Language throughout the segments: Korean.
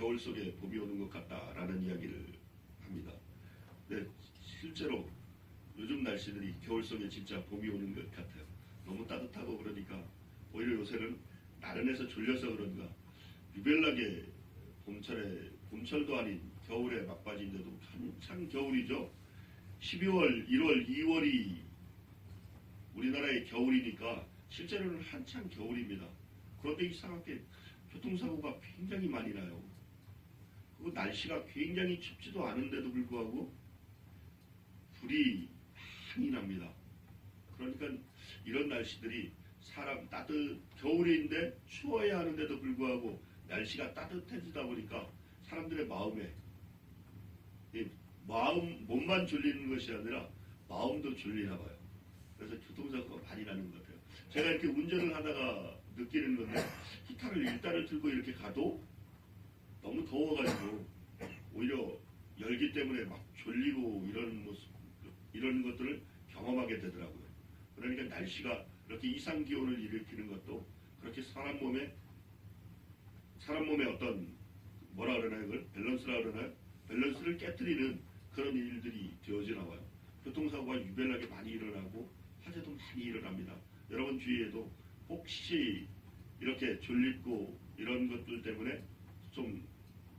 겨울 속에 봄이 오는 것 같다라는 이야기를 합니다. 근데 실제로 요즘 날씨들이 겨울 속에 진짜 봄이 오는 것 같아요. 너무 따뜻하고 그러니까 오히려 요새는 나른해서 졸려서 그런가 유별나게 봄철도 아닌 겨울에 막바지인데도 한창 겨울이죠. 12월, 1월, 2월이 우리나라의 겨울이니까 실제로는 한창 겨울입니다. 그런데 이상하게 교통사고가 굉장히 많이 나요. 그리고 날씨가 굉장히 춥지도 않은데도 불구하고 불이 많이 납니다. 그러니까 이런 날씨들이 겨울인데 추워야 하는데도 불구하고 날씨가 따뜻해지다 보니까 사람들의 마음에 몸만 졸리는 것이 아니라 마음도 졸리나 봐요. 그래서 교통사고가 많이 나는 것 같아요. 제가 이렇게 운전을 하다가 느끼는 건데 기타를 일단을 들고 이렇게 가도 너무 더워가지고 오히려 열기 때문에 막 졸리고 이런 것들을 경험하게 되더라고요. 그러니까 날씨가 이렇게 이상 기온을 일으키는 것도 그렇게 사람 몸에 어떤 뭐라 그러나요? 그걸 밸런스라 그러나요? 밸런스를 깨뜨리는 그런 일들이 되어지나 봐요. 교통사고가 유별나게 많이 일어나고 화재도 많이 일어납니다. 여러분 주위에도 혹시 이렇게 졸립고 이런 것들 때문에 좀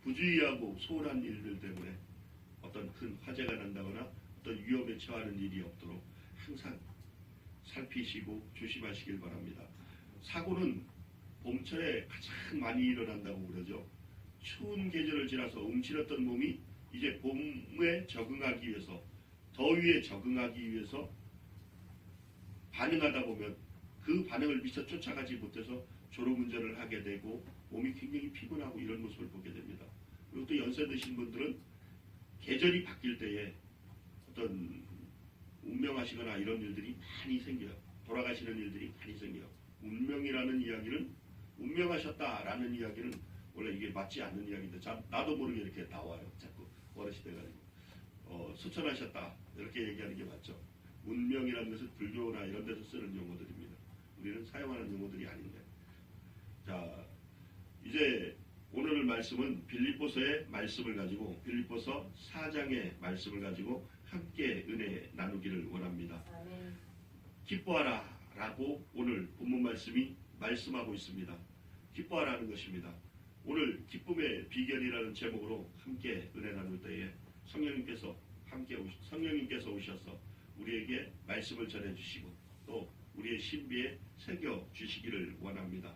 부주의하고 소홀한 일들 때문에 어떤 큰 화재가 난다거나 어떤 위험에 처하는 일이 없도록 항상 살피시고 조심하시길 바랍니다. 사고는 봄철에 가장 많이 일어난다고 그러죠. 추운 계절을 지나서 움츠렸던 몸이 이제 봄에 적응하기 위해서, 더위에 적응하기 위해서 반응하다 보면 그 반응을 미처 쫓아가지 못해서 졸음운전을 하게 되고 몸이 굉장히 피곤하고 이런 모습을 보게 됩니다. 그리고 또 연세 드신 분들은 계절이 바뀔 때에 어떤 운명하시거나 이런 일들이 많이 생겨요. 돌아가시는 일들이 많이 생겨요. 운명하셨다라는 이야기는 원래 이게 맞지 않는 이야기인데 나도 모르게 이렇게 나와요. 자꾸 어르신 돼가지고 수천하셨다 이렇게 얘기하는 게 맞죠. 운명이라는 것은 불교나 이런 데서 쓰는 용어들입니다. 우리는 사용하는 용어들이 아닌데. 자, 이제 오늘 말씀은 빌립보서의 말씀을 가지고 빌립보서 4장의 말씀을 가지고 함께 은혜 나누기를 원합니다. 아멘. 기뻐하라 라고 오늘 본문 말씀이 말씀하고 있습니다. 기뻐하라는 것입니다. 오늘 기쁨의 비결이라는 제목으로 함께 은혜 나눌 때에 성령님께서 오셔서 우리에게 말씀을 전해주시고 또 우리의 신비에 새겨주시기를 원합니다.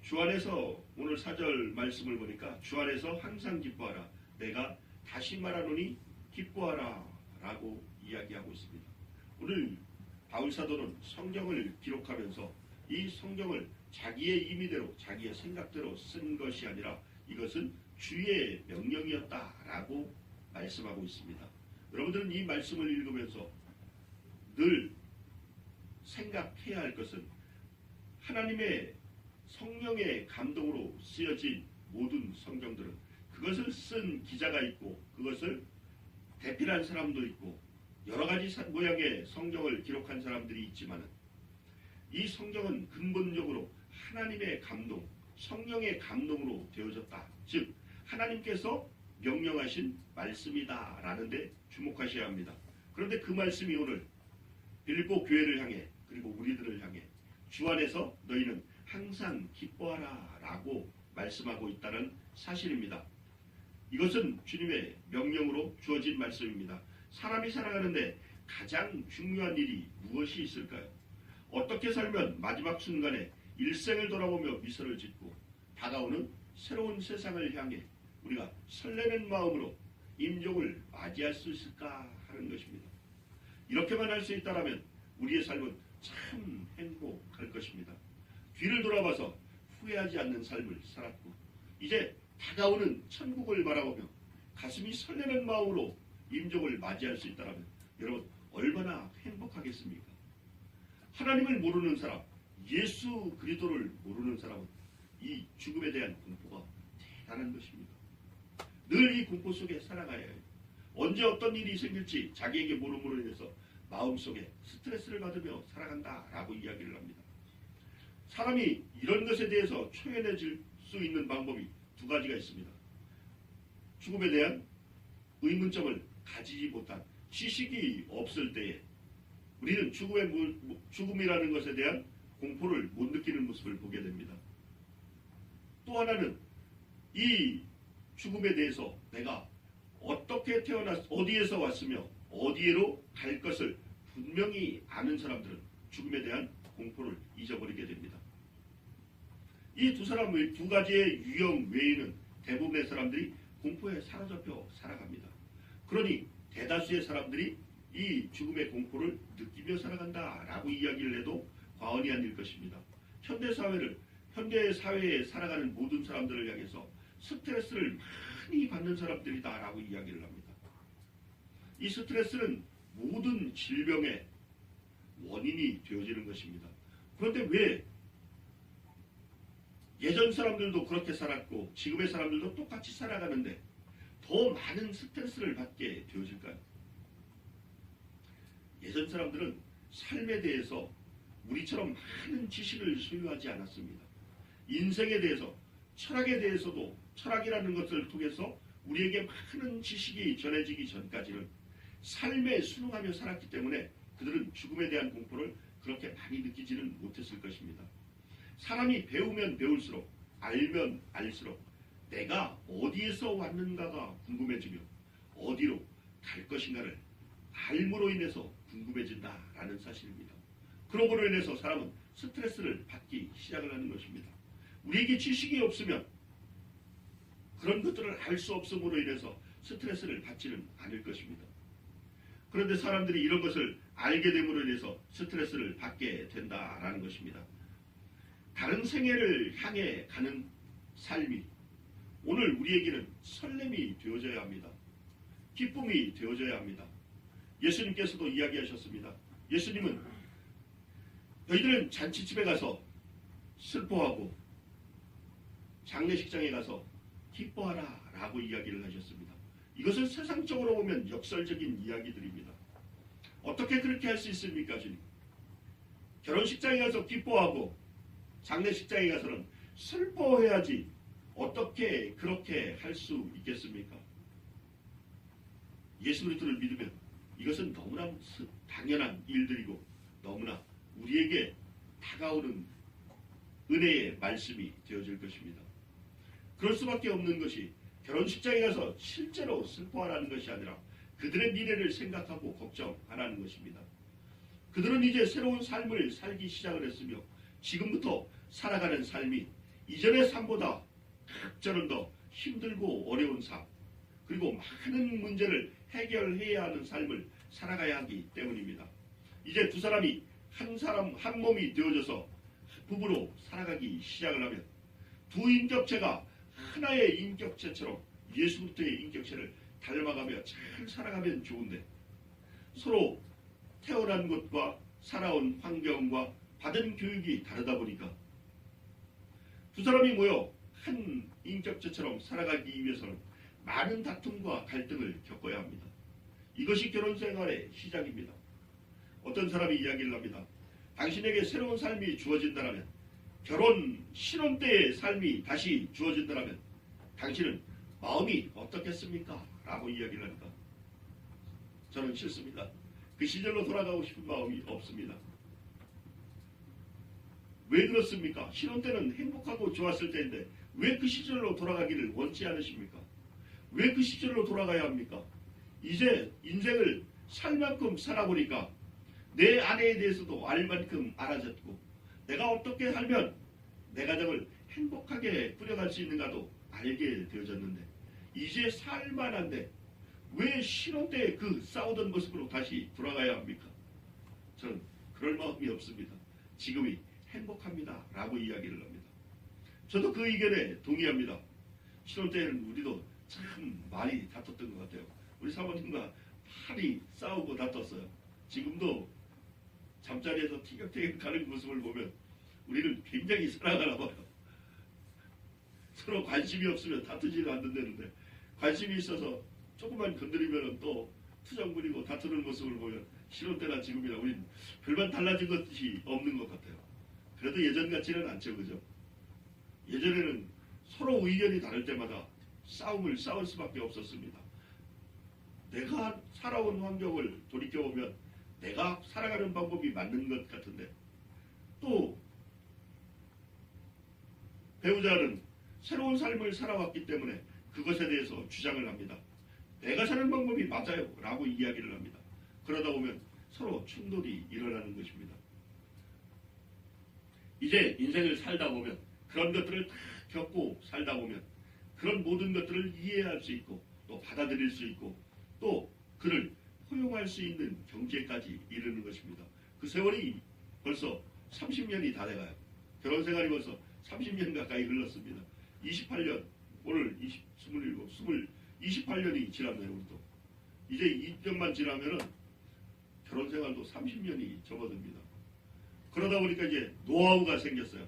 주 안에서 오늘 4절 말씀을 보니까 주 안에서 항상 기뻐하라. 내가 다시 말하노니 기뻐하라 라고 이야기하고 있습니다. 오늘 바울사도는 성경을 기록하면서 이 성경을 자기의 임의대로 자기의 생각대로 쓴 것이 아니라 이것은 주의 명령이었다라고 말씀하고 있습니다. 여러분들은 이 말씀을 읽으면서 늘 생각해야 할 것은 하나님의 성령의 감동으로 쓰여진 모든 성경들은 그것을 쓴 기자가 있고 그것을 대필한 사람도 있고 여러 가지 모양의 성경을 기록한 사람들이 있지만 이 성경은 근본적으로 하나님의 감동, 성령의 감동으로 되어졌다. 즉 하나님께서 명령하신 말씀이다 라는 데 주목하셔야 합니다. 그런데 그 말씀이 오늘 빌립보 교회를 향해 그리고 우리들을 향해 주 안에서 너희는 항상 기뻐하라 라고 말씀하고 있다는 사실입니다. 이것은 주님의 명령으로 주어진 말씀입니다. 사람이 살아가는데 가장 중요한 일이 무엇이 있을까요? 어떻게 살면 마지막 순간에 일생을 돌아보며 미소를 짓고 다가오는 새로운 세상을 향해 우리가 설레는 마음으로 임종을 맞이할 수 있을까 하는 것입니다. 이렇게만 할 수 있다면 우리의 삶은 참 행복할 것입니다. 뒤를 돌아봐서 후회하지 않는 삶을 살았고 이제 다가오는 천국을 바라보며 가슴이 설레는 마음으로 임종을 맞이할 수 있다면 여러분 얼마나 행복하겠습니까? 하나님을 모르는 사람, 예수 그리스도를 모르는 사람은 이 죽음에 대한 공포가 대단한 것입니다. 늘 이 공포 속에 살아가야 해요. 언제 어떤 일이 생길지 자기에게 모름으로 인해서 마음속에 스트레스를 받으며 살아간다라고 이야기를 합니다. 사람이 이런 것에 대해서 초연해질 수 있는 방법이 두 가지가 있습니다. 죽음에 대한 의문점을 가지지 못한 지식이 없을 때에 우리는 죽음이라는 것에 대한 공포를 못 느끼는 모습을 보게 됩니다. 또 하나는 이 죽음에 대해서 내가 어떻게 어디에서 왔으며 어디로 갈 것을 분명히 아는 사람들은 죽음에 대한 공포를 잊어버리게 됩니다. 이 두 가지의 유형 외에는 대부분의 사람들이 공포에 사로잡혀 살아갑니다. 그러니 대다수의 사람들이 이 죽음의 공포를 느끼며 살아간다라고 이야기를 해도 과언이 아닐 것입니다. 현대 사회에 살아가는 모든 사람들을 향해서 스트레스를 많이 받는 사람들이다라고 이야기를 합니다. 이 스트레스는 모든 질병의 원인이 되어지는 것입니다. 그런데 왜 예전 사람들도 그렇게 살았고 지금의 사람들도 똑같이 살아가는데 더 많은 스트레스를 받게 되어질까요? 예전 사람들은 삶에 대해서 우리처럼 많은 지식을 소유하지 않았습니다. 인생에 대해서, 철학에 대해서도 철학이라는 것을 통해서 우리에게 많은 지식이 전해지기 전까지는 삶에 순응하며 살았기 때문에 그들은 죽음에 대한 공포를 그렇게 많이 느끼지는 못했을 것입니다. 사람이 배우면 배울수록, 알면 알수록 내가 어디에서 왔는가가 궁금해지며 어디로 갈 것인가를 알므로 인해서 궁금해진다라는 사실입니다. 그러므로 인해서 사람은 스트레스를 받기 시작을 하는 것입니다. 우리에게 지식이 없으면 그런 것들을 알 수 없음으로 인해서 스트레스를 받지는 않을 것입니다. 그런데 사람들이 이런 것을 알게 됨으로 인해서 스트레스를 받게 된다라는 것입니다. 다른 생애를 향해 가는 삶이 오늘 우리에게는 설렘이 되어져야 합니다. 기쁨이 되어져야 합니다. 예수님께서도 이야기하셨습니다. 예수님은 너희들은 잔치집에 가서 슬퍼하고 장례식장에 가서 기뻐하라 라고 이야기를 하셨습니다. 이것은 세상적으로 보면 역설적인 이야기들입니다. 어떻게 그렇게 할 수 있습니까, 주님? 결혼식장에 가서 기뻐하고 장례식장에 가서는 슬퍼해야지 어떻게 그렇게 할 수 있겠습니까? 예수 그리스도를 믿으면 이것은 너무나 당연한 일들이고 너무나 우리에게 다가오는 은혜의 말씀이 되어질 것입니다. 그럴 수밖에 없는 것이 결혼식장에 가서 실제로 슬퍼하라는 것이 아니라 그들의 미래를 생각하고 걱정하라는 것입니다. 그들은 이제 새로운 삶을 살기 시작을 했으며 지금부터 살아가는 삶이 이전의 삶보다 각절은 더 힘들고 어려운 삶, 그리고 많은 문제를 해결해야 하는 삶을 살아가야 하기 때문입니다. 이제 두 사람이 한 몸이 되어져서 부부로 살아가기 시작을 하면 두 인격체가 하나의 인격체처럼 예수 그리스도의 인격체를 닮아가며 잘 살아가면 좋은데 서로 태어난 것과 살아온 환경과 받은 교육이 다르다 보니까 두 사람이 모여 한 인격체처럼 살아가기 위해서는 많은 다툼과 갈등을 겪어야 합니다. 이것이 결혼생활의 시작입니다. 어떤 사람이 이야기를 합니다. 당신에게 새로운 삶이 주어진다면, 신혼 때의 삶이 다시 주어진다면 당신은 마음이 어떻겠습니까? 라고 이야기를 합니다. 저는 싫습니다. 그 시절로 돌아가고 싶은 마음이 없습니다. 왜 그렇습니까? 신혼 때는 행복하고 좋았을 때인데 왜 그 시절로 돌아가기를 원치 않으십니까? 왜 그 시절로 돌아가야 합니까? 이제 인생을 살 만큼 살아보니까 내 아내에 대해서도 알 만큼 알아졌고 내가 어떻게 살면 내 가정을 행복하게 꾸려갈 수 있는가도 알게 되어졌는데 이제 살만한데 왜 신혼 때 그 싸우던 모습으로 다시 돌아가야 합니까? 저는 그럴 마음이 없습니다. 지금이 행복합니다 라고 이야기를 합니다. 저도 그 의견에 동의합니다. 신혼 때는 우리도 참 많이 다퉜던 것 같아요. 우리 사모님과 많이 싸우고 다퉜어요. 지금도 잠자리에서 티격태격 가는 모습을 보면 우리는 굉장히 사랑하나 봐요. 서로 관심이 없으면 다투지는 않는다는데 관심이 있어서 조금만 건드리면 또 투정 부리고 다투는 모습을 보면 신혼 때나 지금이나 우린 별반 달라진 것이 없는 것 같아요. 그래도 예전 같지는 않죠, 그죠? 예전에는 서로 의견이 다를 때마다 싸울 수밖에 없었습니다. 내가 살아온 환경을 돌이켜보면 내가 살아가는 방법이 맞는 것 같은데, 또 배우자는 새로운 삶을 살아왔기 때문에 그것에 대해서 주장을 합니다. 내가 사는 방법이 맞아요 라고 이야기를 합니다. 그러다 보면 서로 충돌이 일어나는 것입니다. 이제 인생을 살다 보면, 그런 것들을 다 겪고 살다 보면 그런 모든 것들을 이해할 수 있고 또 받아들일 수 있고 또 그를 포용할 수 있는 경지에까지 이르는 것입니다. 그 세월이 벌써 30년이 다 돼가요. 결혼 생활이 벌써 30년 가까이 흘렀습니다. 28년, 오늘 28년이 지났네요. 우리도. 이제 2년만 지나면은 결혼 생활도 30년이 접어듭니다. 그러다 보니까 이제 노하우가 생겼어요.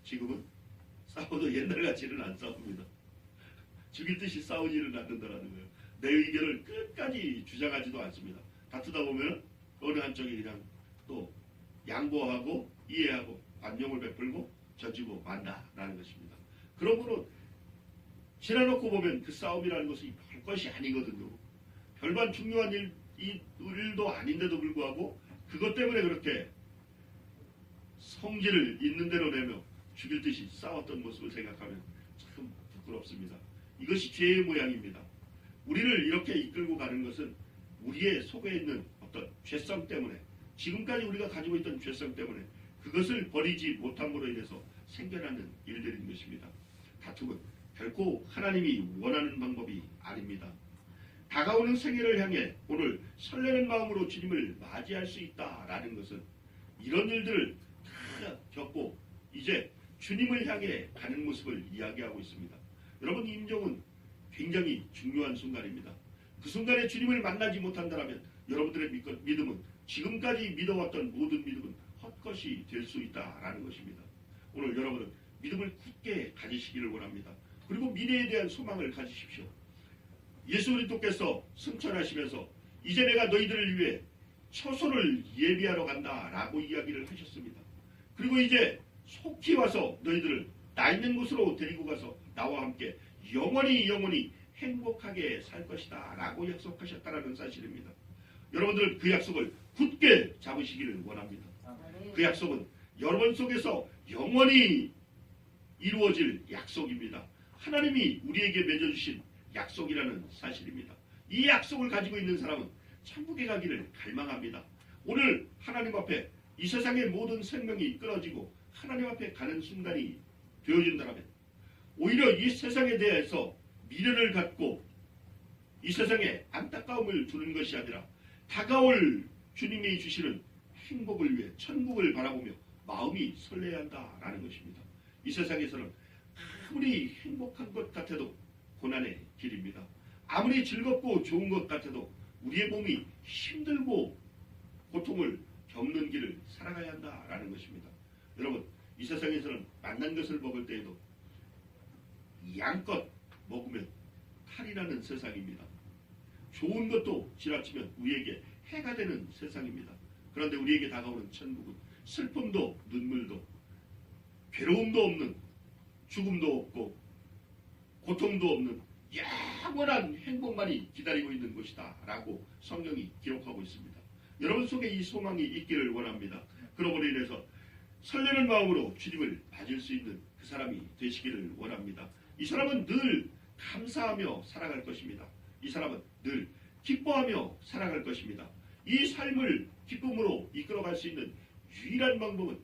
지금은 싸워도 옛날같이는 안 싸웁니다. 죽일 듯이 싸우지는 않는다라는 거예요. 내 의견을 끝까지 주장하지도 않습니다. 다투다 보면 어느 한쪽이 그냥 또 양보하고 이해하고 관용을 베풀고 져주고 만다라는 것입니다. 그러므로 지나놓고 보면 그 싸움이라는 것이 별 것이 아니거든요. 별반 중요한 일도 아닌데도 불구하고 그것 때문에 그렇게 성질을 있는 대로 내며 죽일 듯이 싸웠던 모습을 생각하면 참 부끄럽습니다. 이것이 죄의 모양입니다. 우리를 이렇게 이끌고 가는 것은 우리의 속에 있는 어떤 죄성 때문에, 지금까지 우리가 가지고 있던 죄성 때문에 그것을 버리지 못함으로 인해서 생겨나는 일들인 것입니다. 다툼은 결코 하나님이 원하는 방법이 아닙니다. 다가오는 생애를 향해 오늘 설레는 마음으로 주님을 맞이할 수 있다라는 것은 이런 일들을 다 겪고 이제 주님을 향해 가는 모습을 이야기하고 있습니다. 여러분, 임종은 굉장히 중요한 순간입니다. 그 순간에 주님을 만나지 못한다면 여러분들의 믿음은, 지금까지 믿어왔던 모든 믿음은 헛것이 될 수 있다라는 것입니다. 오늘 여러분은 믿음을 굳게 가지시기를 원합니다. 그리고 미래에 대한 소망을 가지십시오. 예수 그리스도께서 승천하시면서 이제 내가 너희들을 위해 처소를 예비하러 간다라고 이야기를 하셨습니다. 그리고 이제 속히 와서 너희들을 나 있는 곳으로 데리고 가서 나와 함께 영원히 행복하게 살 것이다 라고 약속하셨다라는 사실입니다. 여러분들 그 약속을 굳게 잡으시기를 원합니다. 그 약속은 여러분 속에서 영원히 이루어질 약속입니다. 하나님이 우리에게 맺어주신 약속이라는 사실입니다. 이 약속을 가지고 있는 사람은 천국에 가기를 갈망합니다. 오늘 하나님 앞에 이 세상의 모든 생명이 끊어지고 하나님 앞에 가는 순간이 되어진다면 오히려 이 세상에 대해서 미련을 갖고 이 세상에 안타까움을 두는 것이 아니라 다가올 주님이 주시는 행복을 위해 천국을 바라보며 마음이 설레야 한다라는 것입니다. 이 세상에서는 아무리 행복한 것 같아도 고난의 길입니다. 아무리 즐겁고 좋은 것 같아도 우리의 몸이 힘들고 고통을 겪는 길을 살아가야 한다라는 것입니다. 여러분, 이 세상에서는 만난 것을 먹을 때에도 양껏 먹으면 탈이 나는 세상입니다. 좋은 것도 지나치면 우리에게 해가 되는 세상입니다. 그런데 우리에게 다가오는 천국은 슬픔도 눈물도 괴로움도 없는, 죽음도 없고 고통도 없는 영원한 행복만이 기다리고 있는 곳이다 라고 성경이 기록하고 있습니다. 여러분 속에 이 소망이 있기를 원합니다. 그러므로 인해서 설레는 마음으로 주님을 맞을 수 있는 그 사람이 되시기를 원합니다. 이 사람은 늘 감사하며 살아갈 것입니다. 이 사람은 늘 기뻐하며 살아갈 것입니다. 이 삶을 기쁨으로 이끌어갈 수 있는 유일한 방법은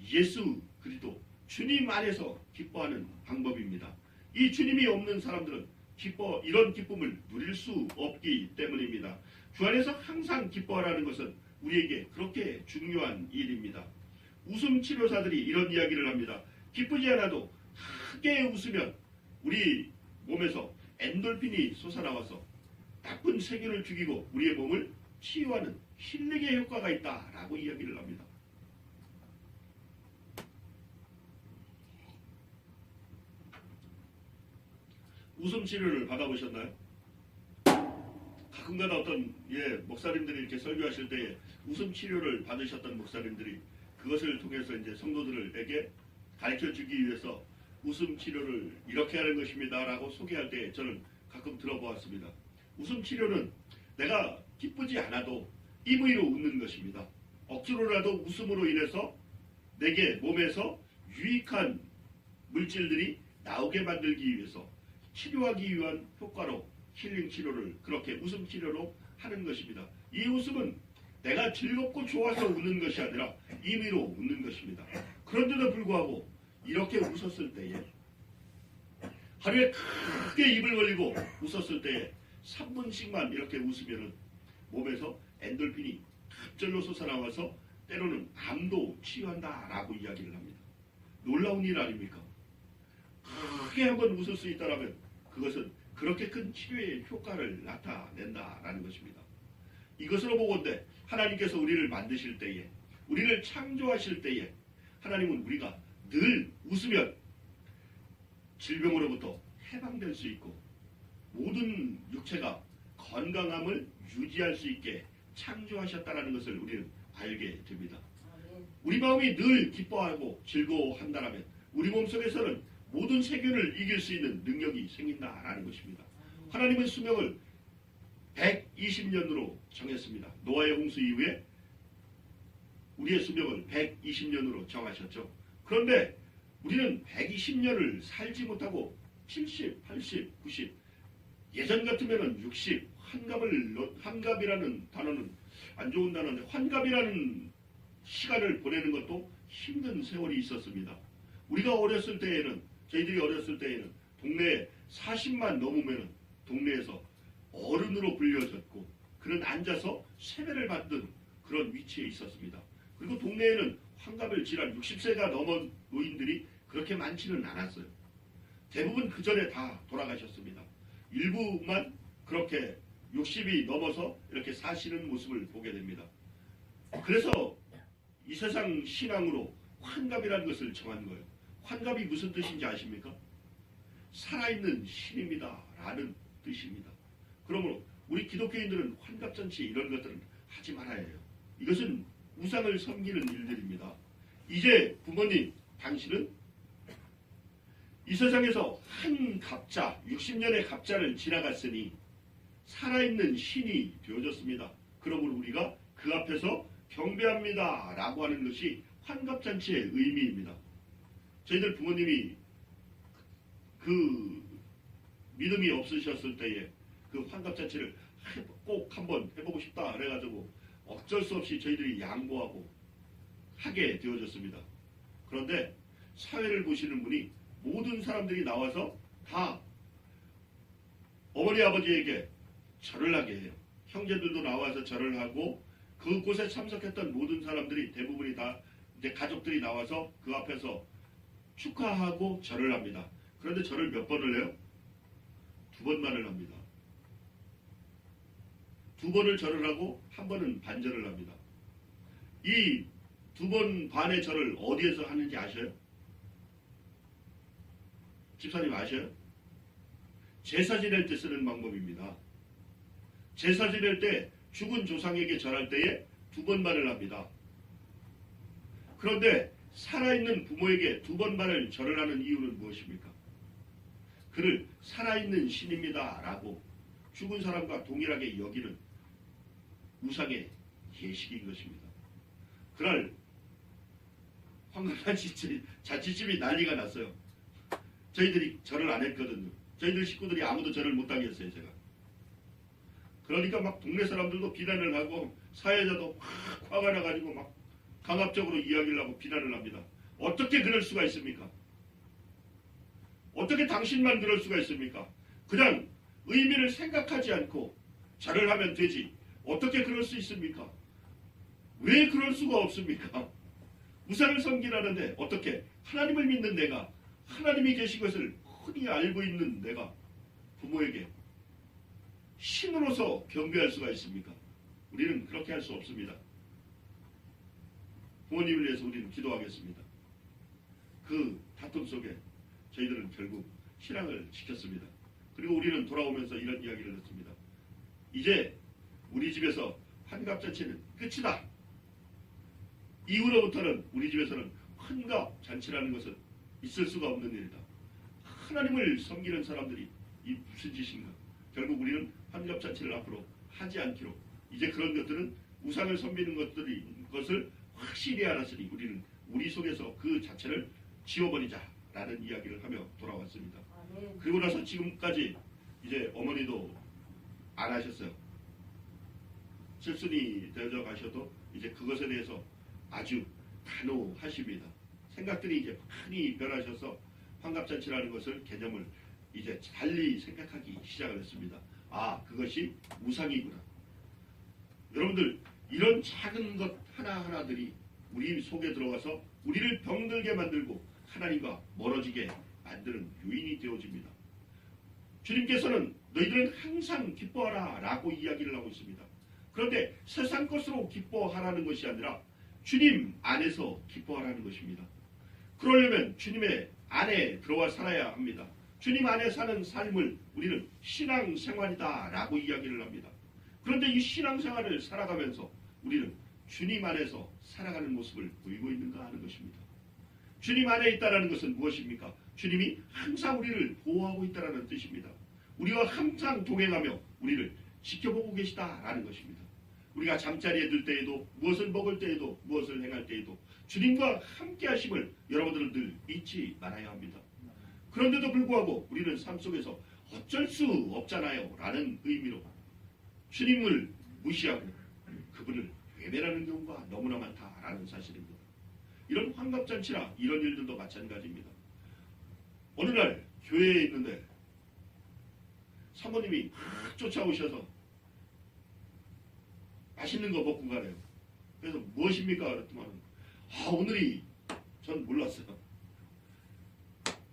예수 그리스도 주님 안에서 기뻐하는 방법입니다. 이 주님이 없는 사람들은 이런 기쁨을 누릴 수 없기 때문입니다. 주 안에서 항상 기뻐하라는 것은 우리에게 그렇게 중요한 일입니다. 웃음 치료사들이 이런 이야기를 합니다. 기쁘지 않아도 크게 웃으면 우리 몸에서 엔돌핀이 솟아나와서 나쁜 세균을 죽이고 우리의 몸을 치유하는 힐링의 효과가 있다라고 이야기를 합니다. 웃음 치료를 받아보셨나요? 가끔가다 어떤 목사님들이 이렇게 설교하실 때에 웃음 치료를 받으셨던 목사님들이 그것을 통해서 이제 성도들에게 가르쳐 주기 위해서 웃음 치료를 이렇게 하는 것입니다 라고 소개할 때 저는 가끔 들어보았습니다. 웃음 치료는 내가 기쁘지 않아도 임의로 웃는 것입니다. 억지로라도 웃음으로 인해서 내게 몸에서 유익한 물질들이 나오게 만들기 위해서 치료하기 위한 효과로 힐링 치료를 그렇게 웃음 치료로 하는 것입니다. 이 웃음은 내가 즐겁고 좋아서 웃는 것이 아니라 임의로 웃는 것입니다. 그런데도 불구하고 이렇게 웃었을 때에 하루에 크게 입을 벌리고 웃었을 때에 3분씩만 이렇게 웃으면 몸에서 엔돌핀이 갑절로 솟아나와서 때로는 암도 치유한다라고 이야기를 합니다. 놀라운 일 아닙니까? 크게 한번 웃을 수 있다면 그것은 그렇게 큰 치료의 효과를 나타낸다라는 것입니다. 이것으로 보건대 하나님께서 우리를 만드실 때에 우리를 창조하실 때에 하나님은 우리가 늘 웃으면 질병으로부터 해방될 수 있고 모든 육체가 건강함을 유지할 수 있게 창조하셨다는 것을 우리는 알게 됩니다. 우리 마음이 늘 기뻐하고 즐거워한다면 우리 몸속에서는 모든 세균을 이길 수 있는 능력이 생긴다라는 것입니다. 하나님은 수명을 120년으로 정했습니다. 노아의 홍수 이후에 우리의 수명을 120년으로 정하셨죠. 그런데 우리는 120년을 살지 못하고 70, 80, 90 예전 같으면 60 환갑이라는 단어는 안 좋은 단어인데 환갑이라는 시간을 보내는 것도 힘든 세월이 있었습니다. 우리가 어렸을 때에는 저희들이 어렸을 때에는 동네에 40만 넘으면 동네에서 어른으로 불려졌고 그는 앉아서 세배를 받는 그런 위치에 있었습니다. 그리고 동네에는 환갑을 지난 60세가 넘은 노인들이 그렇게 많지는 않았어요. 대부분 그 전에 다 돌아가셨습니다. 일부만 그렇게 60이 넘어서 이렇게 사시는 모습을 보게 됩니다. 그래서 이 세상 신앙으로 환갑이라는 것을 정한 거예요. 환갑이 무슨 뜻인지 아십니까? 살아있는 신입니다 라는 뜻입니다. 그러므로 우리 기독교인들은 환갑잔치 이런 것들은 하지 말아야 해요. 이것은 우상을 섬기는 일들입니다. 이제 부모님 당신은 이 세상에서 한 갑자 60년의 갑자를 지나갔으니 살아있는 신이 되어졌습니다. 그러므로 우리가 그 앞에서 경배합니다 라고 하는 것이 환갑잔치의 의미입니다. 저희들 부모님이 그 믿음이 없으셨을 때에 그 환갑잔치를 꼭 한번 해보고 싶다 그래가지고 어쩔 수 없이 저희들이 양보하고 하게 되어졌습니다. 그런데 사회를 보시는 분이 모든 사람들이 나와서 다 어머니 아버지에게 절을 하게 해요. 형제들도 나와서 절을 하고 그곳에 참석했던 모든 사람들이 대부분이 다 이제 가족들이 나와서 그 앞에서 축하하고 절을 합니다. 그런데 절을 몇 번을 해요? 2번만을 합니다. 2번을 절을 하고 1번은 반절을 합니다. 이 2번 반의 절을 어디에서 하는지 아셔요? 집사님 아셔요? 제사 지낼 때 쓰는 방법입니다. 제사 지낼 때 죽은 조상에게 절할 때에 2번만을 합니다. 그런데 살아있는 부모에게 2번만을 절을 하는 이유는 무엇입니까? 그를 살아있는 신입니다 라고 죽은 사람과 동일하게 여기는 우상의 예식인 것입니다. 그날 자취집이 난리가 났어요. 저희들이 절을 안 했거든요. 저희들 식구들이 아무도 절을 못하게 했어요. 제가. 그러니까 막 동네 사람들도 비난을 하고 사회자도 막 화가 나가지고 막 강압적으로 이야기를 하고 비난을 합니다. 어떻게 그럴 수가 있습니까? 어떻게 당신만 그럴 수가 있습니까? 그냥 의미를 생각하지 않고 절을 하면 되지. 어떻게 그럴 수 있습니까? 왜 그럴 수가 없습니까? 우상을 섬기라는데 어떻게 하나님을 믿는 내가 하나님이 계신 것을 흔히 알고 있는 내가 부모에게 신으로서 경배할 수가 있습니까? 우리는 그렇게 할 수 없습니다. 부모님을 위해서 우리는 기도하겠습니다. 그 다툼 속에 저희들은 결국 신앙을 지켰습니다. 그리고 우리는 돌아오면서 이런 이야기를 했습니다. 이제 우리 집에서 환갑잔치는 끝이다. 이후로부터는 우리 집에서는 환갑잔치라는 것은 있을 수가 없는 일이다. 하나님을 섬기는 사람들이 이 무슨 짓인가? 결국 우리는 환갑잔치를 앞으로 하지 않기로, 이제 그런 것들은 우상을 섬기는 것을 확실히 알았으니 우리는 우리 속에서 그 자체를 지워버리자라는 이야기를 하며 돌아왔습니다. 그리고 나서 지금까지 이제 어머니도 안 하셨어요. 칠순이 되어져 가셔도 이제 그것에 대해서 아주 단호하십니다. 생각들이 이제 많이 변하셔서 환갑잔치라는 것을 개념을 이제 달리 생각하기 시작을 했습니다. 아, 그것이 우상이구나. 여러분들, 이런 작은 것 하나하나들이 우리 속에 들어가서 우리를 병들게 만들고 하나님과 멀어지게 만드는 요인이 되어집니다. 주님께서는 너희들은 항상 기뻐하라 라고 이야기를 하고 있습니다. 그런데 세상 것으로 기뻐하라는 것이 아니라 주님 안에서 기뻐하라는 것입니다. 그러려면 주님의 안에 들어와 살아야 합니다. 주님 안에 사는 삶을 우리는 신앙생활이다 라고 이야기를 합니다. 그런데 이 신앙생활을 살아가면서 우리는 주님 안에서 살아가는 모습을 보이고 있는가 하는 것입니다. 주님 안에 있다는 것은 무엇입니까? 주님이 항상 우리를 보호하고 있다는 뜻입니다. 우리와 항상 동행하며 우리를 지켜보고 계시다라는 것입니다. 우리가 잠자리에 들 때에도, 무엇을 먹을 때에도, 무엇을 행할 때에도 주님과 함께 하심을 여러분들은 늘 잊지 말아야 합니다. 그런데도 불구하고 우리는 삶 속에서 어쩔 수 없잖아요 라는 의미로 주님을 무시하고 그분을 외면하는 경우가 너무나 많다라는 사실입니다. 이런 환갑잔치나 이런 일들도 마찬가지입니다. 어느 날 교회에 있는데 사모님이 막 쫓아오셔서 맛있는 거 먹고 가래요. 그래서 무엇입니까? 그랬더니 오늘이 전 몰랐어요.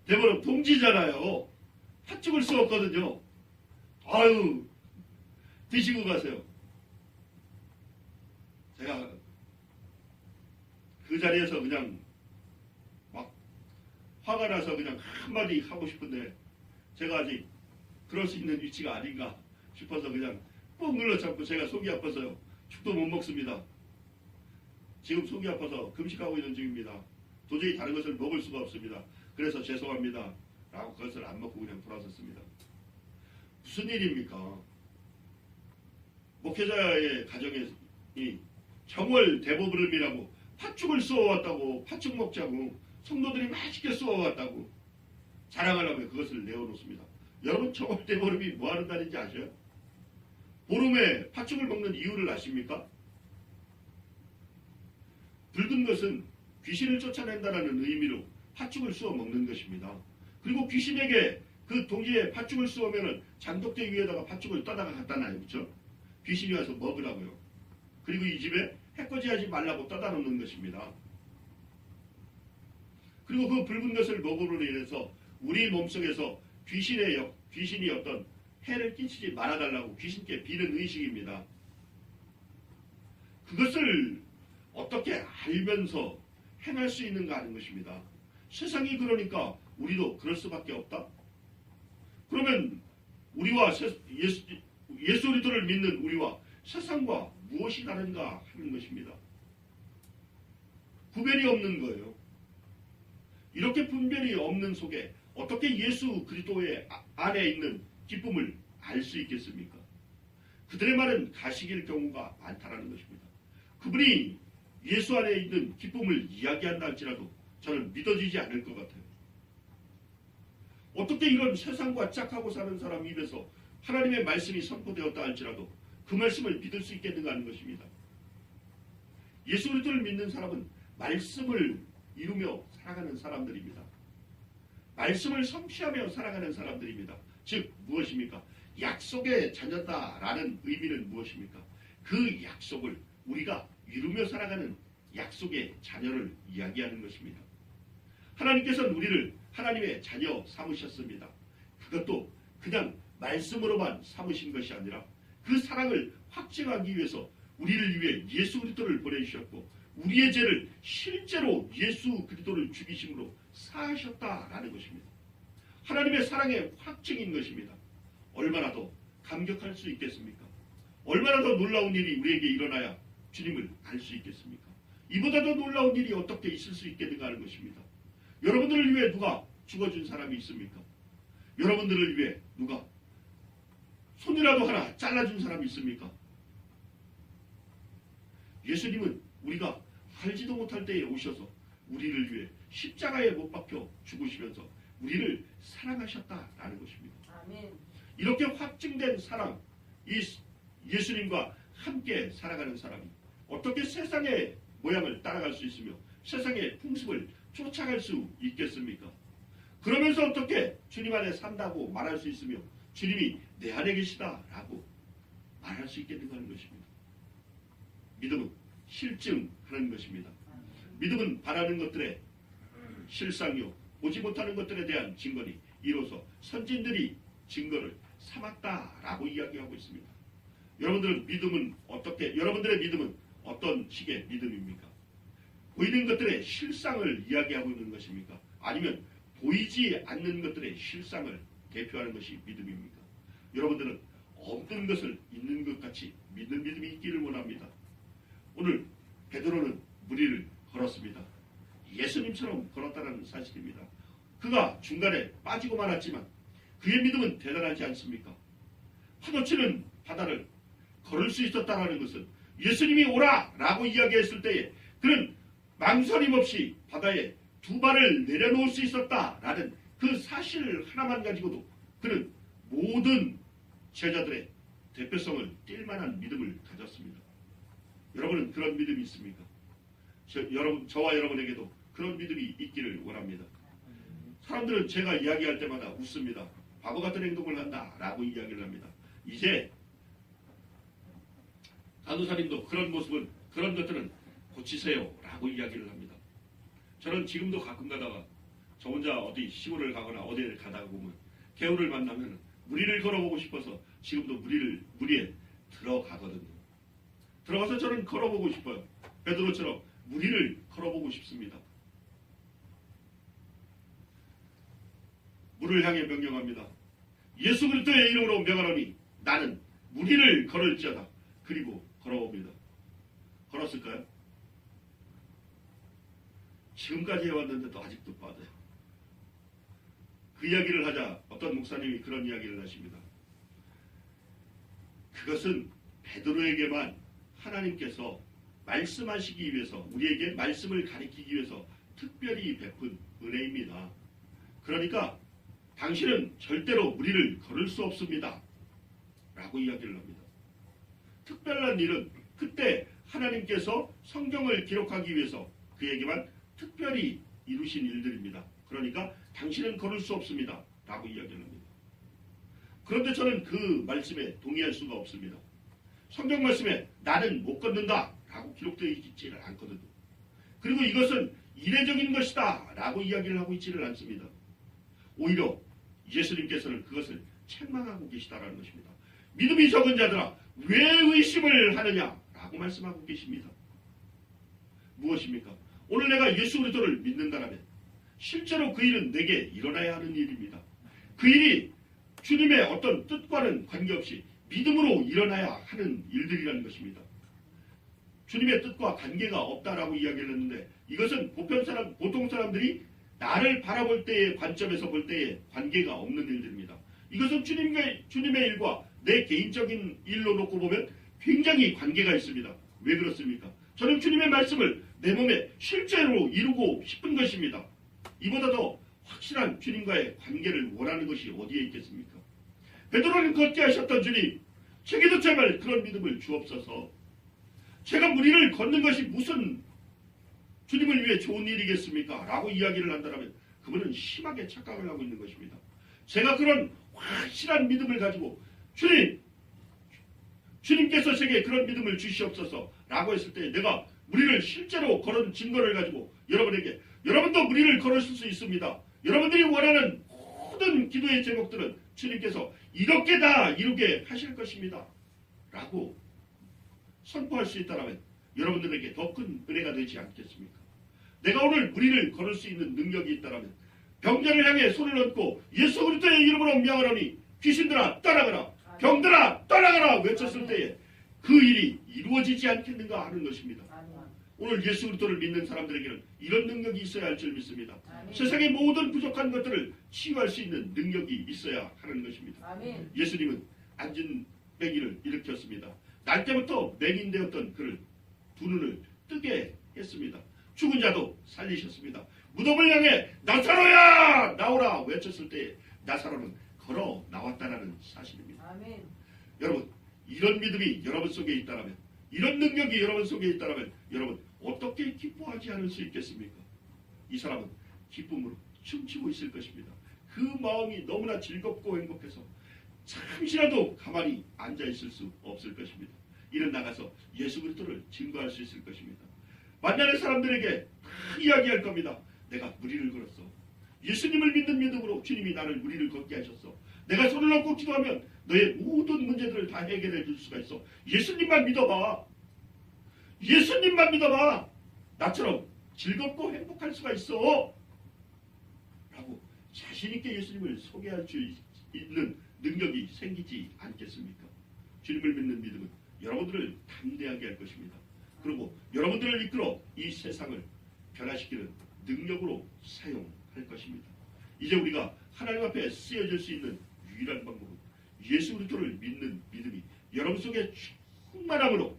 대번은 동지잖아요. 팥죽을 쏘았거든요. 아유, 드시고 가세요. 제가 그 자리에서 그냥 막 화가 나서 그냥 한마디 하고 싶은데 제가 아직 그럴 수 있는 위치가 아닌가 싶어서 그냥 꾹 눌러잡고 제가 속이 아파서요. 죽도 못 먹습니다. 지금 속이 아파서 금식하고 있는 중입니다. 도저히 다른 것을 먹을 수가 없습니다. 그래서 죄송합니다. 라고 그것을 안 먹고 그냥 돌아섰습니다. 무슨 일입니까? 목회자의 가정에 정월 대보름이라고 팥죽을 쏘아왔다고, 팥죽 먹자고, 성도들이 맛있게 쏘아왔다고 자랑하려고 그것을 내어놓습니다. 여러분, 정월 대보름이 뭐하는 날인지 아셔요? 보름에 팥죽을 먹는 이유를 아십니까? 붉은 것은 귀신을 쫓아낸다는 의미로 팥죽을 쏘아 먹는 것입니다. 그리고 귀신에게 그 동지에 팥죽을 쏘으면 장독대 위에다가 팥죽을 떠다가 갖다 놔요. 그렇죠? 귀신이 와서 먹으라고요. 그리고 이 집에 해코지하지 말라고 떠다 놓는 것입니다. 그리고 그 붉은 것을 먹음으로 인해서 우리 몸속에서 귀신이 어떤 해를 끼치지 말아달라고 귀신께 비는 의식입니다. 그것을 어떻게 알면서 행할 수 있는가 하는 것입니다. 세상이 그러니까 우리도 그럴 수밖에 없다. 그러면 우리와 예수 그리스도를 믿는 우리와 세상과 무엇이 다른가 하는 것입니다. 구별이 없는 거예요. 이렇게 분별이 없는 속에 어떻게 예수 그리스도의 안에 있는 기쁨을 알 수 있겠습니까? 그들의 말은 가식일 경우가 많다라는 것입니다. 그분이 예수 안에 있는 기쁨을 이야기한다 할지라도 저는 믿어지지 않을 것 같아요. 어떻게 이런 세상과 짝하고 사는 사람 입에서 하나님의 말씀이 선포되었다 할지라도 그 말씀을 믿을 수 있겠는가 하는 것입니다. 예수 그리스도를 믿는 사람은 말씀을 이루며 살아가는 사람들입니다. 말씀을 성취하며 살아가는 사람들입니다. 즉 무엇입니까? 약속의 자녀다라는 의미는 무엇입니까? 그 약속을 우리가 이루며 살아가는 약속의 자녀를 이야기하는 것입니다. 하나님께서는 우리를 하나님의 자녀 삼으셨습니다. 그것도 그냥 말씀으로만 삼으신 것이 아니라 그 사랑을 확증하기 위해서 우리를 위해 예수 그리스도를 보내주셨고 우리의 죄를 실제로 예수 그리스도를 죽이심으로 사하셨다라는 것입니다. 하나님의 사랑의 확증인 것입니다. 얼마나 더 감격할 수 있겠습니까? 얼마나 더 놀라운 일이 우리에게 일어나야 주님을 알 수 있겠습니까? 이보다 더 놀라운 일이 어떻게 있을 수 있겠는가 하는 것입니다. 여러분들을 위해 누가 죽어준 사람이 있습니까? 여러분들을 위해 누가 손이라도 하나 잘라준 사람이 있습니까? 예수님은 우리가 알지도 못할 때에 오셔서 우리를 위해 십자가에 못 박혀 죽으시면서 우리를 사랑하셨다라는 것입니다. 아멘. 이렇게 확증된 사랑, 이 예수님과 함께 살아가는 사람이 어떻게 세상의 모양을 따라갈 수 있으며 세상의 풍습을 쫓아갈 수 있겠습니까? 그러면서 어떻게 주님 안에 산다고 말할 수 있으며 주님이 내 안에 계시다라고 말할 수 있겠는가 하는 것입니다. 믿음은 실증하는 것입니다. 믿음은 바라는 것들의 실상이요 보지 못하는 것들에 대한 증거니 이로써 선진들이 증거를 삼았다라고 이야기하고 있습니다. 여러분들의 믿음은 어떤 식의 믿음입니까? 보이는 것들의 실상을 이야기하고 있는 것입니까? 아니면 보이지 않는 것들의 실상을 대표하는 것이 믿음입니까? 여러분들은 없는 것을 있는 것 같이 믿는 믿음이 있기를 원합니다. 오늘 베드로는 무리를 걸었습니다. 예수님처럼 걸었다는 사실입니다. 그가 중간에 빠지고 말았지만 그의 믿음은 대단하지 않습니까? 파도치는 바다를 걸을 수 있었다는 것은 예수님이 오라라고 이야기했을 때에 그는 망설임 없이 바다에 두 발을 내려놓을 수 있었다라는 그 사실 하나만 가지고도 그는 모든 제자들의 대표성을 띌 만한 믿음을 가졌습니다. 여러분은 그런 믿음이 있습니까? 저와 여러분에게도 그런 믿음이 있기를 원합니다. 사람들은 제가 이야기할 때마다 웃습니다. 바보 같은 행동을 한다라고 이야기를 합니다. 이제 간호사님도 그런 모습은 그런 것들은 고치세요라고 이야기를 합니다. 저는 지금도 가끔 가다가 저 혼자 어디 시골을 가거나 어디를 가다가 보면 개울을 만나면 무리를 걸어보고 싶어서 지금도 무리에 들어가거든요. 들어가서 저는 걸어보고 싶어요. 베드로처럼 무리를 걸어보고 싶습니다. 물을 향해 명령합니다. 예수 그리스도의 이름으로 명하노니 나는 무리를 걸을지어다. 그리고 걸어봅니다. 걸었을까요? 지금까지 해왔는데도 아직도 빠져요. 그 이야기를 하자 어떤 목사님이 그런 이야기를 하십니다. 그것은 베드로에게만 하나님께서 말씀하시기 위해서 우리에게 말씀을 가리키기 위해서 특별히 베푼 은혜입니다. 그러니까 당신은 절대로 무리를 걸을 수 없습니다. 라고 이야기를 합니다. 특별한 일은 그때 하나님께서 성경을 기록하기 위해서 그에게만 특별히 이루신 일들입니다. 그러니까 당신은 걸을 수 없습니다. 라고 이야기를 합니다. 그런데 저는 그 말씀에 동의할 수가 없습니다. 성경 말씀에 나는 못 걷는다 라고 기록되어 있지를 않거든요. 그리고 이것은 이례적인 것이다 라고 이야기를 하고 있지를 않습니다. 오히려 예수님께서는 그것을 책망하고 계시다라는 것입니다. 믿음이 적은 자들아 왜 의심을 하느냐 라고 말씀하고 계십니다. 무엇입니까? 오늘 내가 예수 그리스도를 믿는다라면 실제로 그 일은 내게 일어나야 하는 일입니다. 그 일이 주님의 어떤 뜻과는 관계없이 믿음으로 일어나야 하는 일들이라는 것입니다. 주님의 뜻과 관계가 없다라고 이야기를 했는데 이것은 보통 사람들이 나를 바라볼 때의 관점에서 볼 때의 관계가 없는 일들입니다. 이것은 주님의 일과 내 개인적인 일로 놓고 보면 굉장히 관계가 있습니다. 왜 그렇습니까? 저는 주님의 말씀을 내 몸에 실제로 이루고 싶은 것입니다. 이보다 더 확실한 주님과의 관계를 원하는 것이 어디에 있겠습니까? 베드로는 걷게 하셨던 주님, 제게도 제발 그런 믿음을 주옵소서. 제가 무리를 걷는 것이 무슨 주님을 위해 좋은 일이겠습니까? 라고 이야기를 한다면 그분은 심하게 착각을 하고 있는 것입니다. 제가 그런 확실한 믿음을 가지고 주님께서 제게 그런 믿음을 주시옵소서 라고 했을 때 내가 무리를 실제로 걸은 증거를 가지고 여러분도 무리를 걸으실 수 있습니다. 여러분들이 원하는 모든 기도의 제목들은 주님께서 이렇게 다 이루게 하실 것입니다. 라고 선포할 수 있다면 여러분들에게 더 큰 은혜가 되지 않겠습니까? 내가 오늘 무리를 걸을 수 있는 능력이 있다면 병자를 향해 손을 얹고 예수 그리스도의 이름으로 명하노니 귀신들아 떠나가라, 병들아 떠나가라 외쳤을 때에 그 일이 이루어지지 않겠는가 하는 것입니다. 오늘 예수 그리스도를 믿는 사람들에게는 이런 능력이 있어야 할 줄 믿습니다. 아멘. 세상의 모든 부족한 것들을 치유할 수 있는 능력이 있어야 하는 것입니다. 아멘. 예수님은 앉은 맹인을 일으켰습니다. 날 때부터 맹인되었던 그를 두 눈을 뜨게 했습니다. 죽은 자도 살리셨습니다. 무덤을 향해 나사로야 나오라 외쳤을 때 나사로는 걸어 나왔다라는 사실입니다. 아멘. 여러분, 이런 믿음이 여러분 속에 있다면, 이런 능력이 여러분 속에 있다면 여러분 어떻게 기뻐하지 않을 수 있겠습니까? 이 사람은 기쁨으로 춤추고 있을 것입니다. 그 마음이 너무나 즐겁고 행복해서 잠시라도 가만히 앉아있을 수 없을 것입니다. 이는 나가서 예수 그리스도를 증거할 수 있을 것입니다. 만나는 사람들에게 다 이야기할 겁니다. 내가 무리를 걸었어. 예수님을 믿는 믿음으로 주님이 나를 무리를 걷게 하셨어. 내가 손을 얹고 기도하면 너의 모든 문제들을 다 해결해 줄 수가 있어. 예수님만 믿어봐. 예수님만 믿어봐. 나처럼 즐겁고 행복할 수가 있어. 라고 자신있게 예수님을 소개할 수 있는 능력이 생기지 않겠습니까? 주님을 믿는 믿음은 여러분들을 담대하게 할 것입니다. 그리고 여러분들을 이끌어 이 세상을 변화시키는 능력으로 사용할 것입니다. 이제 우리가 하나님 앞에 쓰여질 수 있는 유일한 방법은 예수 그리스도를 믿는 믿음이 여러분 속에 충만함으로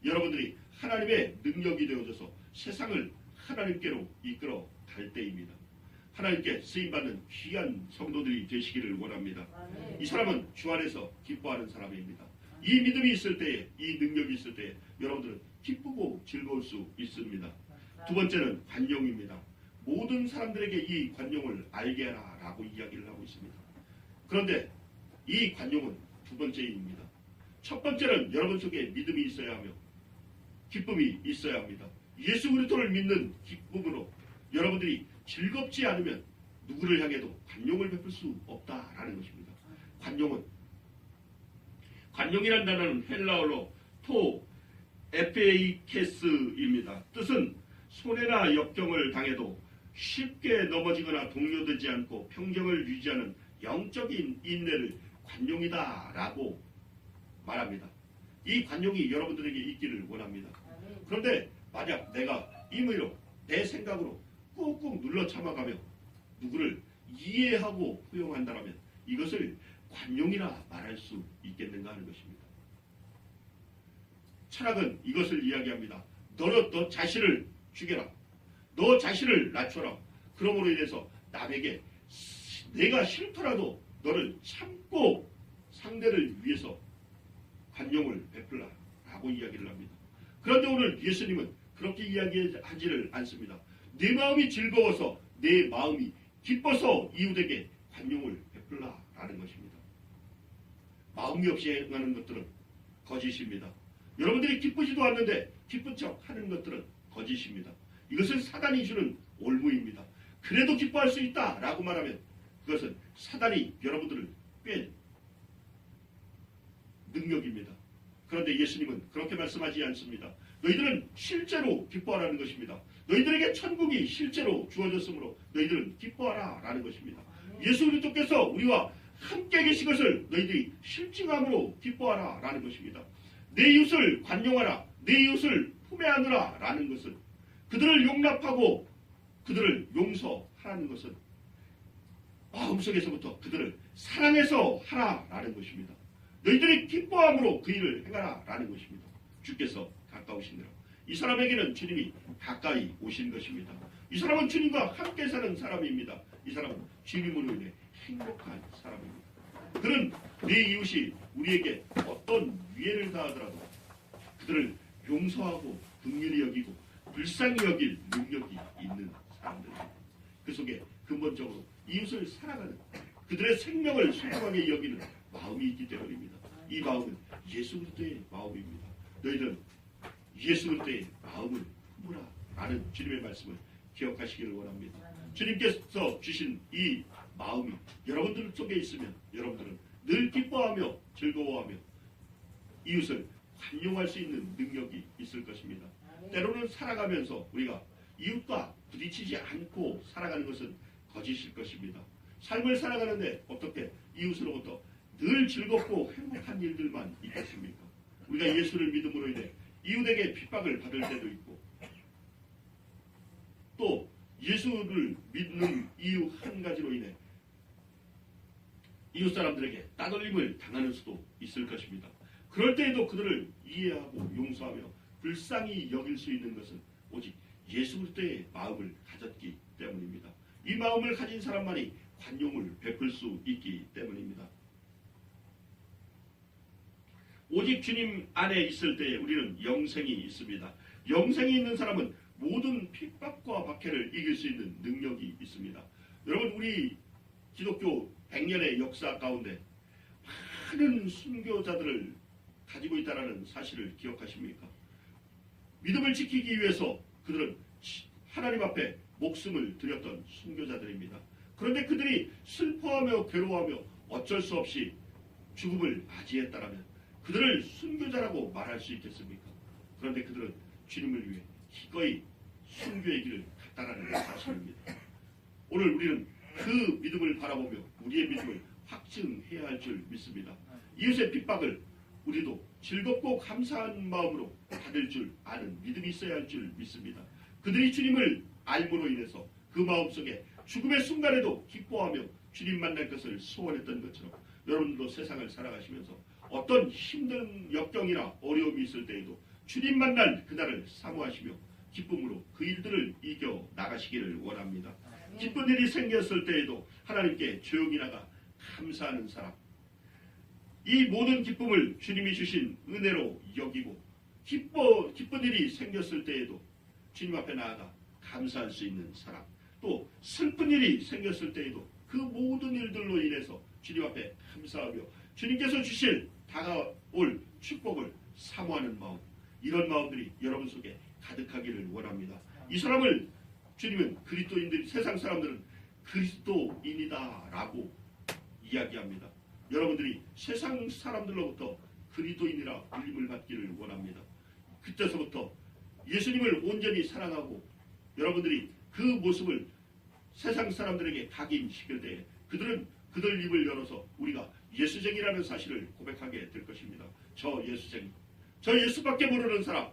여러분들이 하나님의 능력이 되어져서 세상을 하나님께로 이끌어 갈 때입니다. 하나님께 쓰임받는 귀한 성도들이 되시기를 원합니다. 아멘. 이 사람은 주 안에서 기뻐하는 사람입니다. 이 믿음이 있을 때에, 이 능력이 있을 때에 여러분들은 기쁘고 즐거울 수 있습니다. 두 번째는 관용입니다. 모든 사람들에게 이 관용을 알게 하라 라고 이야기를 하고 있습니다. 그런데 이 관용은 두 번째입니다. 첫 번째는 여러분 속에 믿음이 있어야 하며 기쁨이 있어야 합니다. 예수 그리스도를 믿는 기쁨으로 여러분들이 즐겁지 않으면 누구를 향해도 관용을 베풀 수 없다라는 것입니다. 관용이란 단어는 헬라어로 에페이케스입니다. 뜻은 손해나 역경을 당해도 쉽게 넘어지거나 동요되지 않고 평정을 유지하는 영적인 인내를 관용이다라고 말합니다. 이 관용이 여러분들에게 있기를 원합니다. 그런데 만약 내가 임의로 내 생각으로 꾹꾹 눌러 참아가며 누구를 이해하고 포용한다면 이것을 관용이라 말할 수 있겠는가 하는 것입니다. 철학은 이것을 이야기합니다. 너는 너 자신을 죽여라. 너 자신을 낮춰라. 그러므로 인해서 남에게 내가 싫더라도 너를 참고 상대를 위해서 관용을 베풀라 라고 이야기를 합니다. 그런데 오늘 예수님은 그렇게 이야기하지를 않습니다. 내 마음이 즐거워서 내 마음이 기뻐서 이웃에게 관용을 베풀라 라는 것입니다. 마음이 없이 행하는 것들은 거짓입니다. 여러분들이 기쁘지도 않는데 기쁜 척 하는 것들은 거짓입니다. 이것은 사단이 주는 올무입니다. 그래도 기뻐할 수 있다 라고 말하면 그것은 사단이 여러분들을 뺀 능력입니다. 그런데 예수님은 그렇게 말씀하지 않습니다. 너희들은 실제로 기뻐하라는 것입니다. 너희들에게 천국이 실제로 주어졌으므로 너희들은 기뻐하라 라는 것입니다. 예수 그리스도께서 우리와 함께 계신 것을 너희들이 실증함으로 기뻐하라 라는 것입니다. 내 이웃을 관용하라, 내 이웃을 품에 안으라 라는 것은 그들을 용납하고 그들을 용서하라는 것은 마음속에서부터 그들을 사랑해서 하라 라는 것입니다. 너희들이 기뻐함으로 그 일을 행하라 라는 것입니다. 주께서 가까우시니라. 이 사람에게는 주님이 가까이 오신 것입니다. 이 사람은 주님과 함께 사는 사람입니다. 이 사람은 주님으로 인해 행복한 사람입니다. 그는 내 이웃이 우리에게 어떤 위해를 가하더라도 그들을 용서하고 긍휼히 여기고 불쌍히 여길 능력이 있는 사람들입니다. 그 속에 근본적으로 이웃을 사랑하는 그들의 생명을 소중하게 여기는 마음이 있기 때문입니다. 이 마음은 예수 그리스도의 마음입니다. 너희는 예수 그리스도의 마음을 품으라 라는 주님의 말씀을 기억하시기를 원합니다. 주님께서 주신 이 마음이 여러분들 속에 있으면 여러분들은 늘 기뻐하며 즐거워하며 이웃을 관용할 수 있는 능력이 있을 것입니다. 때로는 살아가면서 우리가 이웃과 부딪히지 않고 살아가는 것은 거짓일 것입니다. 삶을 살아가는데 어떻게 이웃으로부터 늘 즐겁고 행복한 일들만 있겠습니까? 우리가 예수를 믿음으로 인해 이웃에게 핍박을 받을 때도 있고 또 예수를 믿는 이유 한 가지로 인해 이웃 사람들에게 따돌림을 당하는 수도 있을 것입니다. 그럴 때에도 그들을 이해하고 용서하며 불쌍히 여길 수 있는 것은 오직 예수 그리스도의 마음을 가졌기 때문입니다. 이 마음을 가진 사람만이 관용을 베풀 수 있기 때문입니다. 오직 주님 안에 있을 때에 우리는 영생이 있습니다. 영생이 있는 사람은 모든 핍박과 박해를 이길 수 있는 능력이 있습니다. 여러분, 우리 기독교 100년의 역사 가운데 많은 순교자들을 가지고 있다는 사실을 기억하십니까? 믿음을 지키기 위해서 그들은 하나님 앞에 목숨을 드렸던 순교자들입니다. 그런데 그들이 슬퍼하며 괴로워하며 어쩔 수 없이 죽음을 맞이했다라면 그들을 순교자라고 말할 수 있겠습니까? 그런데 그들은 주님을 위해 기꺼이 순교의 길을 갔다라는 사실입니다. 오늘 우리는 그 믿음을 바라보며 우리의 믿음을 확증해야 할 줄 믿습니다. 이웃의 핍박을 우리도 즐겁고 감사한 마음으로 받을 줄 아는 믿음이 있어야 할 줄 믿습니다. 그들이 주님을 알므로 인해서 그 마음속에 죽음의 순간에도 기뻐하며 주님 만날 것을 소원했던 것처럼 여러분도 세상을 살아가시면서 어떤 힘든 역경이나 어려움이 있을 때에도 주님 만날 그날을 사모하시며 기쁨으로 그 일들을 이겨 나가시기를 원합니다. 기쁜 일이 생겼을 때에도 하나님께 조용히 나가 감사하는 사람, 이 모든 기쁨을 주님이 주신 은혜로 여기고 기쁜 일이 생겼을 때에도 주님 앞에 나아가 감사할 수 있는 사람, 또 슬픈 일이 생겼을 때에도 그 모든 일들로 인해서 주님 앞에 감사하며 주님께서 주실 다가올 축복을 사모하는 마음, 이런 마음들이 여러분 속에 가득하기를 원합니다. 이 사람을 주님은 그리스도인들이, 세상 사람들은 그리스도인이다라고 이야기합니다. 여러분들이 세상 사람들로부터 그리스도인이라 불림을 받기를 원합니다. 그때서부터 예수님을 온전히 사랑하고 여러분들이 그 모습을 세상 사람들에게 각인시킬 때에 그들은 그들 입을 열어서 우리가 예수쟁이라는 사실을 고백하게 될 것입니다. 저 예수쟁이, 저 예수밖에 모르는 사람,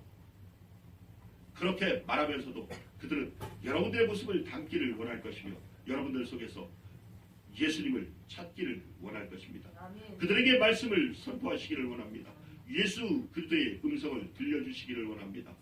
그렇게 말하면서도 그들은 여러분들의 모습을 담기를 원할 것이며 여러분들 속에서 예수님을 찾기를 원할 것입니다. 그들에게 말씀을 선포하시기를 원합니다. 예수 그리스도의 음성을 들려주시기를 원합니다.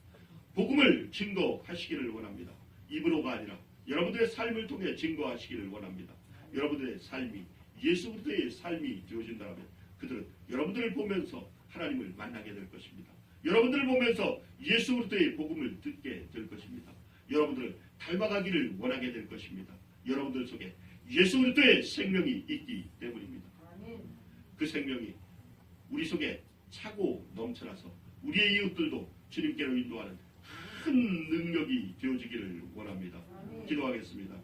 복음을 증거하시기를 원합니다. 입으로가 아니라 여러분들의 삶을 통해 증거하시기를 원합니다. 여러분들의 삶이 예수 그리스도의 삶이 되어진다면 그들은 여러분들을 보면서 하나님을 만나게 될 것입니다. 여러분들을 보면서 예수 그리스도의 복음을 듣게 될 것입니다. 여러분들을 닮아가기를 원하게 될 것입니다. 여러분들 속에 예수 그리스도의 생명이 있기 때문입니다. 그 생명이 우리 속에 차고 넘쳐나서 우리의 이웃들도 주님께로 인도하는 큰 능력이 되어지기를 원합니다. 기도하겠습니다.